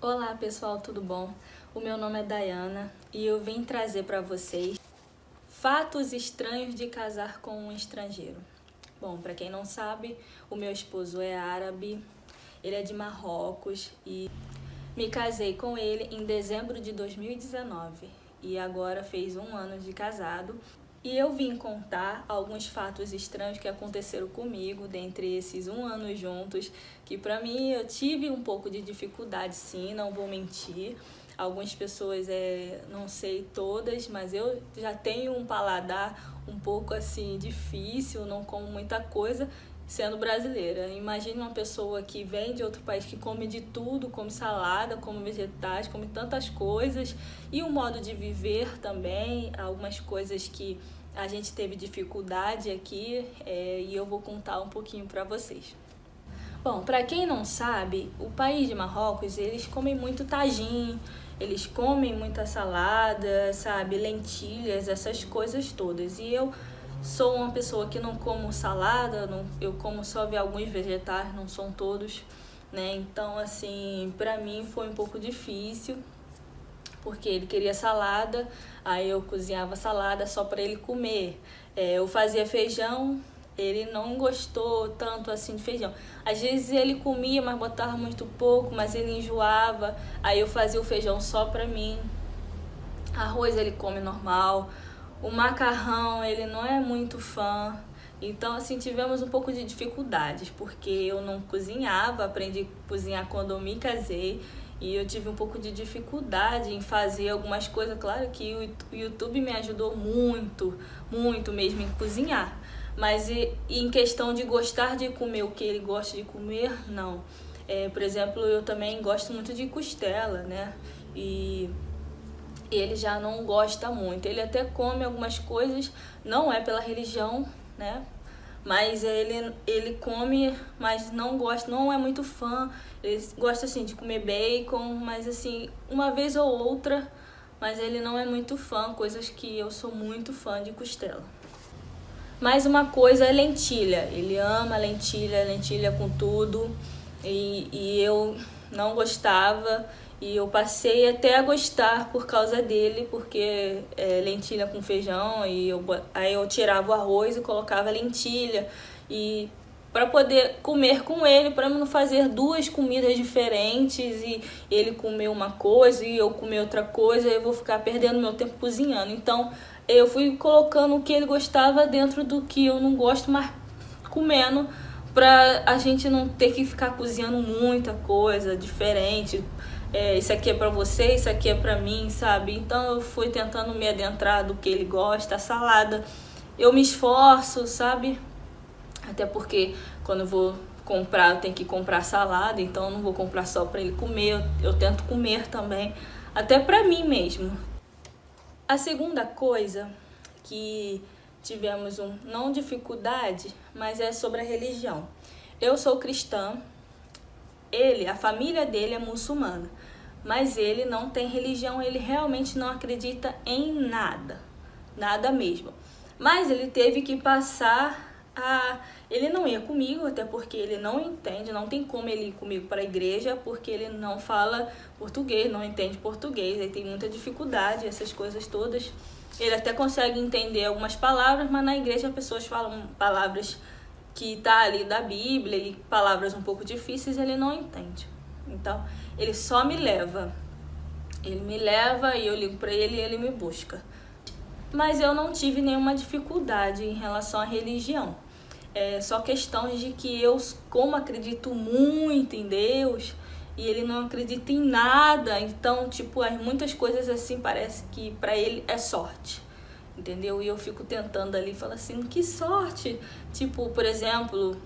Olá pessoal, tudo bom? O meu nome é Dayana e eu vim trazer para vocês fatos estranhos de casar com um estrangeiro. Bom, para quem não sabe, o meu esposo é árabe, ele é de Marrocos e me casei com ele em dezembro de 2019 e agora fez 1 ano de casado. E eu vim contar alguns fatos estranhos que aconteceram comigo dentre esses 1 ano juntos, que pra mim eu tive um pouco de dificuldade sim, não vou mentir. Algumas pessoas, não sei todas, mas eu já tenho um paladar um pouco assim difícil, não como muita coisa sendo brasileira. Imagine uma pessoa que vem de outro país que come de tudo, come salada, come vegetais, come tantas coisas, e o modo de viver também, algumas coisas que a gente teve dificuldade aqui, e eu vou contar um pouquinho para vocês. Bom, para quem não sabe, o país de Marrocos, eles comem muito tagine, eles comem muita salada, sabe, lentilhas, essas coisas todas. E eu sou uma pessoa que não como salada, eu como só alguns vegetais, não são todos, né? Então, assim, pra mim foi um pouco difícil, porque ele queria salada, aí eu cozinhava salada só para ele comer. Eu fazia feijão, ele não gostou tanto assim de feijão. Às vezes ele comia, mas botava muito pouco, mas ele enjoava, aí eu fazia o feijão só pra mim. Arroz ele come normal. O macarrão, ele não é muito fã. Então, assim, tivemos um pouco de dificuldades, porque eu não cozinhava, aprendi a cozinhar quando eu me casei. E eu tive um pouco de dificuldade em fazer algumas coisas. Claro que o YouTube me ajudou muito, muito mesmo em cozinhar. Mas em questão de gostar de comer o que ele gosta de comer, não. Por exemplo, eu também gosto muito de costela, né? E ele já não gosta muito. Ele até come algumas coisas, não é pela religião, né? Mas ele come, mas não gosta, não é muito fã. Ele gosta assim de comer bacon, mas assim, uma vez ou outra, mas ele não é muito fã, coisas que eu sou muito fã de costela. Mais uma coisa é lentilha. Ele ama lentilha com tudo. E eu não gostava. E eu passei até a gostar por causa dele, porque lentilha com feijão, aí eu tirava o arroz e colocava lentilha, e para poder comer com ele, para não fazer duas comidas diferentes e ele comer uma coisa e eu comer outra coisa, eu vou ficar perdendo meu tempo cozinhando. Então eu fui colocando o que ele gostava dentro do que eu não gosto, mas comendo, pra a gente não ter que ficar cozinhando muita coisa diferente. Isso aqui é pra você, isso aqui é pra mim, sabe? Então eu fui tentando me adentrar do que ele gosta. A salada, eu me esforço, sabe? Até porque quando eu vou comprar, eu tenho que comprar salada, então eu não vou comprar só pra ele comer, eu tento comer também, até pra mim mesmo. A segunda coisa que tivemos não dificuldade, mas é sobre a religião. Eu sou cristã, a família dele é muçulmana, mas ele não tem religião, ele realmente não acredita em nada, nada mesmo. Mas ele teve que passar ele não ia comigo, até porque ele não entende, não tem como ele ir comigo para a igreja, porque ele não fala português, não entende português, ele tem muita dificuldade, essas coisas todas. Ele até consegue entender algumas palavras, mas na igreja as pessoas falam palavras que tá ali da Bíblia e palavras um pouco difíceis, ele não entende. Então, ele só me leva. Ele me leva e eu ligo para ele e ele me busca. Mas eu não tive nenhuma dificuldade em relação à religião. Só questões de que eu, como acredito muito em Deus, e ele não acredita em nada, então, tipo, muitas coisas assim parece que para ele é sorte. Entendeu? E eu fico tentando ali, falo assim, que sorte! Tipo, por exemplo,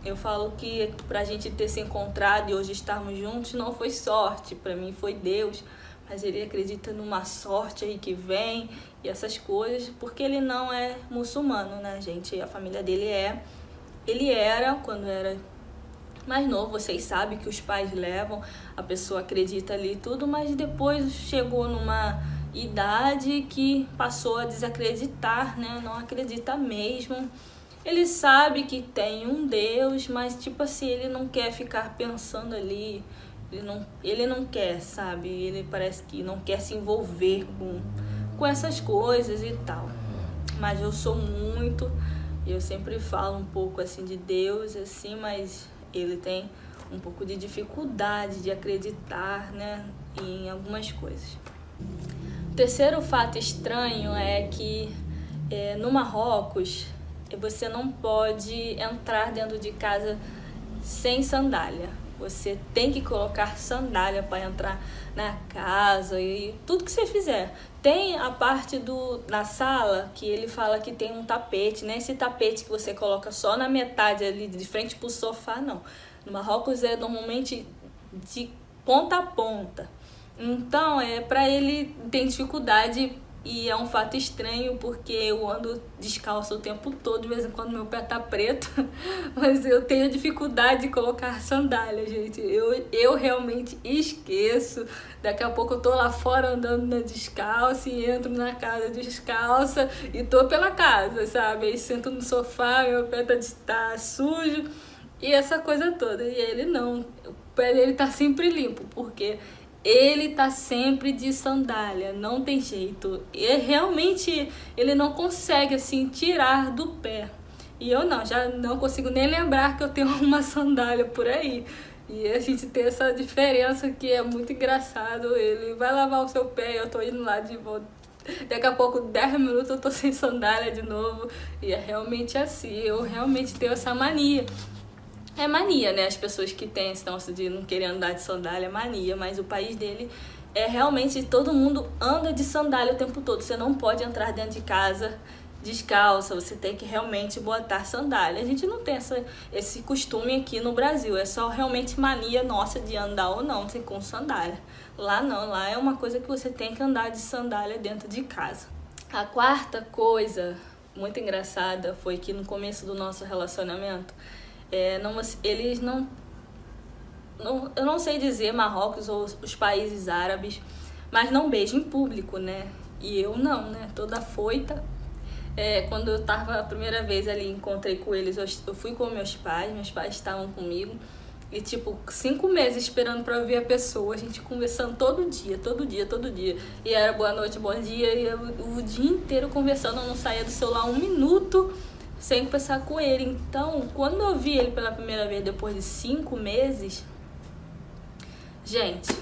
eu falo que pra gente ter se encontrado e hoje estarmos juntos não foi sorte, pra mim foi Deus. Mas ele acredita numa sorte aí que vem e essas coisas, porque ele não é muçulmano, né, gente? A família dele ele era, quando era mais novo, vocês sabem que os pais levam, a pessoa acredita ali tudo, mas depois chegou numa idade que passou a desacreditar, né? Não acredita mesmo. Ele sabe que tem um Deus, mas tipo assim, ele não quer ficar pensando ali Ele não quer, sabe? Ele parece que não quer se envolver com essas coisas e tal. Mas eu sou muito, eu sempre falo um pouco assim de Deus, assim, mas ele tem um pouco de dificuldade de acreditar, né, em algumas coisas. O terceiro fato estranho é que no Marrocos você não pode entrar dentro de casa sem sandália. Você tem que colocar sandália para entrar na casa e tudo que você fizer. Tem a parte na sala que ele fala que tem um tapete, né? Esse tapete que você coloca só na metade ali, de frente pro sofá, não. No Marrocos é normalmente de ponta a ponta. Então, para ele tem dificuldade e é um fato estranho porque eu ando descalço o tempo todo, de vez em quando meu pé tá preto, mas eu tenho dificuldade de colocar sandália, gente. Eu realmente esqueço. Daqui a pouco eu tô lá fora andando na descalça e entro na casa descalça e tô pela casa, sabe? Aí sento no sofá, meu pé tá sujo e essa coisa toda. E ele não, o pé dele tá sempre limpo, porque ele tá sempre de sandália, não tem jeito. E realmente ele não consegue assim tirar do pé. E eu não, já não consigo nem lembrar que eu tenho uma sandália por aí. E a gente tem essa diferença que é muito engraçado. Ele vai lavar o seu pé e eu tô indo lá de volta. Daqui a pouco, 10 minutos, eu tô sem sandália de novo. E é realmente assim, eu realmente tenho essa mania. É mania, né? As pessoas que têm esse negócio de não querer andar de sandália é mania, mas o país dele é realmente todo mundo anda de sandália o tempo todo. Você não pode entrar dentro de casa descalça, você tem que realmente botar sandália. A gente não tem esse costume aqui no Brasil, é só realmente mania nossa de andar ou não com sandália. Lá não, lá é uma coisa que você tem que andar de sandália dentro de casa. A quarta coisa muito engraçada foi que no começo do nosso relacionamento, eles não, eu não sei dizer Marrocos ou os países árabes, mas não beijam em público, né? E eu não, né? Toda afoita. Quando eu tava a primeira vez ali, encontrei com eles, eu fui com meus pais estavam comigo. E tipo, 5 meses esperando pra ver a pessoa, a gente conversando todo dia. E era boa noite, bom dia, e eu, o dia inteiro conversando, eu não saía do celular 1 minuto sem conversar com ele. Então, quando eu vi ele pela primeira vez depois de 5 meses, gente,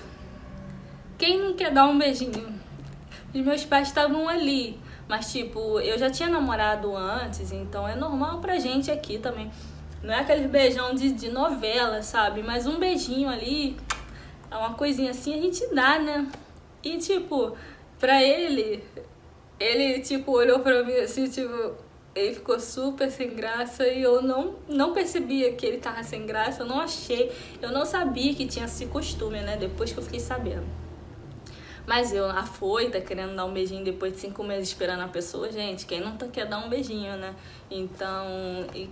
quem não quer dar um beijinho? Os meus pais estavam ali, mas tipo, eu já tinha namorado antes, então é normal pra gente aqui também. Não é aquele beijão de novela, sabe? Mas um beijinho ali, uma coisinha assim a gente dá, né? E tipo, pra ele tipo olhou pra mim assim, tipo, ele ficou super sem graça e eu não percebia que ele tava sem graça, eu não sabia que tinha esse costume, né? Depois que eu fiquei sabendo. Mas eu, afoita, querendo dar um beijinho depois de 5 meses esperando a pessoa, gente, quem não quer dar um beijinho, né? Então,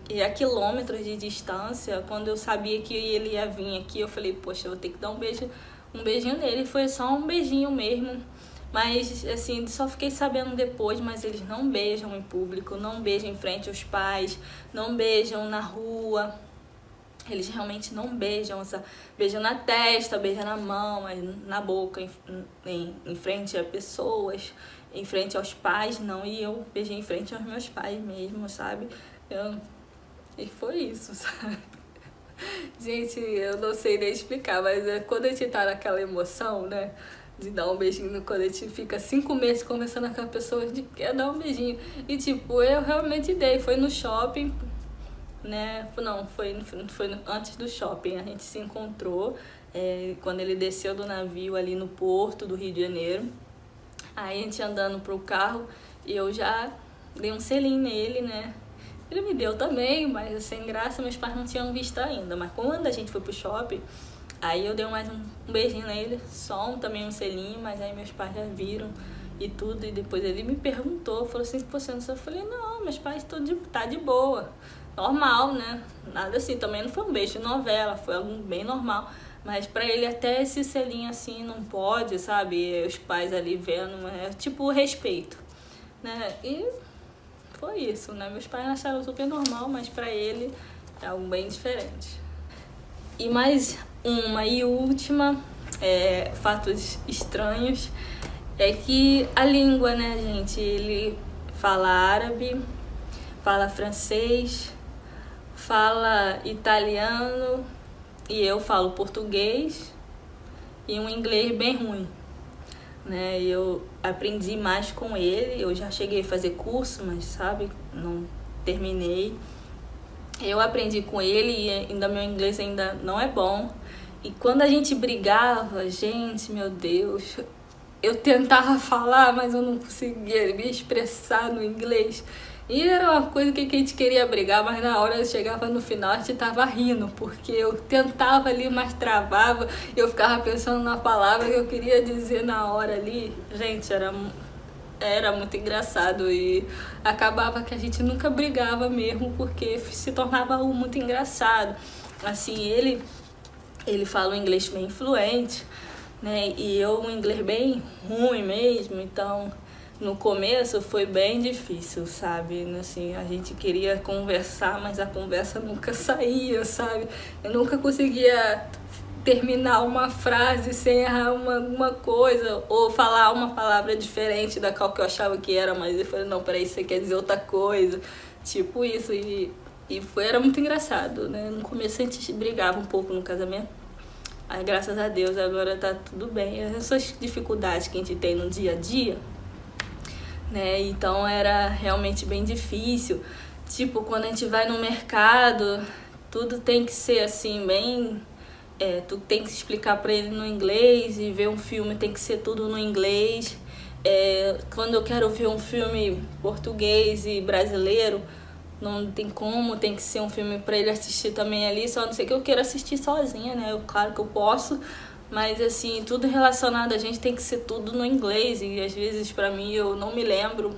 e a quilômetros de distância, quando eu sabia que ele ia vir aqui, eu falei, poxa, eu vou ter que dar um beijinho nele. Foi só um beijinho mesmo. Mas, assim, só fiquei sabendo depois, mas eles não beijam em público, não beijam em frente aos pais, não beijam na rua. Eles realmente não beijam, beijam na testa, beijam na mão, mas na boca, em frente a pessoas, em frente aos pais, não. E eu beijei em frente aos meus pais mesmo, sabe? E foi isso, sabe? Gente, eu não sei nem explicar, mas quando a gente tá naquela emoção, né? De dar um beijinho, quando a gente fica 5 meses conversando com aquela pessoa, a gente quer dar um beijinho. E tipo, eu realmente dei, foi no shopping, né? Não, foi antes do shopping, a gente se encontrou quando ele desceu do navio ali no porto do Rio de Janeiro. Aí a gente andando pro carro e eu já dei um selinho nele, né? Ele me deu também, mas sem graça, meus pais não tinham visto ainda. Mas quando a gente foi pro shopping, aí eu dei mais um beijinho nele, também um selinho, mas aí meus pais já viram e tudo. E depois ele me perguntou, falou assim, você não sabe? Eu falei, não, meus pais tá de boa. Normal, né? Nada assim, também não foi um beijo de novela, foi algo bem normal. Mas pra ele até esse selinho assim não pode, sabe? Os pais ali vendo, é tipo respeito, né? E foi isso, né? Meus pais acharam super normal, mas pra ele é algo bem diferente. E mais uma e última, fatos estranhos, é que a língua, né, gente, ele fala árabe, fala francês, fala italiano e eu falo português e um inglês bem ruim, né? Eu aprendi mais com ele, eu já cheguei a fazer curso, mas sabe, não terminei. Eu aprendi com ele e ainda meu inglês ainda não é bom. E quando a gente brigava, gente, meu Deus, eu tentava falar, mas eu não conseguia me expressar no inglês. E era uma coisa que a gente queria brigar, mas na hora eu chegava no final, a gente tava rindo, porque eu tentava ali, mas travava, eu ficava pensando na palavra que eu queria dizer na hora ali. Gente, era muito engraçado e acabava que a gente nunca brigava mesmo, porque se tornava algo muito engraçado. Assim, ele fala um inglês bem fluente, né? E eu um inglês bem ruim mesmo, então no começo foi bem difícil, sabe? Assim, a gente queria conversar, mas a conversa nunca saía, sabe? Eu nunca conseguia terminar uma frase sem errar alguma coisa, ou falar uma palavra diferente da qual que eu achava que era, mas eu falei, não, peraí, você quer dizer outra coisa. Tipo isso, era muito engraçado, né? No começo a gente brigava um pouco no casamento, mas graças a Deus agora tá tudo bem. Essas dificuldades que a gente tem no dia a dia, né? Então era realmente bem difícil. Tipo, quando a gente vai no mercado, tudo tem que ser assim, bem... tu tem que explicar pra ele no inglês, e ver um filme tem que ser tudo no inglês. Quando eu quero ver um filme português e brasileiro, não tem como, tem que ser um filme pra ele assistir também ali, só não sei que eu queira assistir sozinha, né? Claro que eu posso, mas assim, tudo relacionado a gente tem que ser tudo no inglês, e às vezes pra mim eu não me lembro.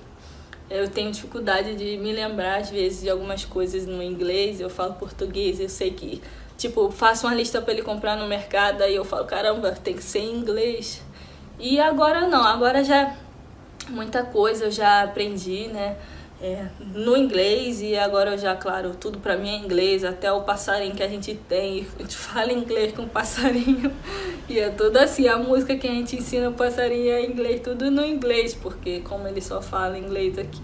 Eu tenho dificuldade de me lembrar às vezes de algumas coisas no inglês, eu falo português, eu sei que, tipo, faço uma lista pra ele comprar no mercado, aí eu falo, caramba, tem que ser em inglês. E agora não, agora já muita coisa eu já aprendi, né? No inglês, e agora eu já, claro, tudo pra mim é inglês, até o passarinho que a gente tem, a gente fala inglês com o passarinho, e é tudo assim, a música que a gente ensina o passarinho é inglês, tudo no inglês, porque como ele só fala inglês aqui,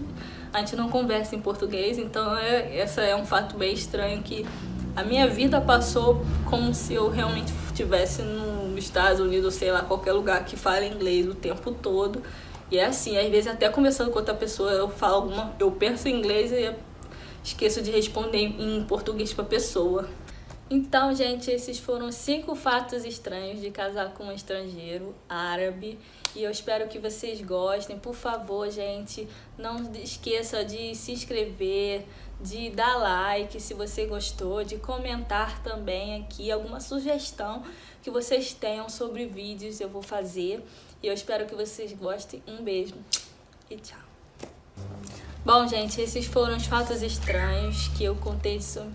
a gente não conversa em português, então essa é um fato bem estranho, que a minha vida passou como se eu realmente estivesse nos Estados Unidos, sei lá, qualquer lugar que fala inglês o tempo todo. E é assim, às vezes até conversando com outra pessoa, eu penso em inglês e esqueço de responder em português pra pessoa. Então, gente, esses foram 5 fatos estranhos de casar com um estrangeiro árabe. E eu espero que vocês gostem. Por favor, gente, não esqueça de se inscrever, de dar like se você gostou, de comentar também aqui alguma sugestão que vocês tenham sobre vídeos, eu vou fazer. E eu espero que vocês gostem. Um beijo e tchau. Bom, gente, esses foram os fatos estranhos que eu contei sobre...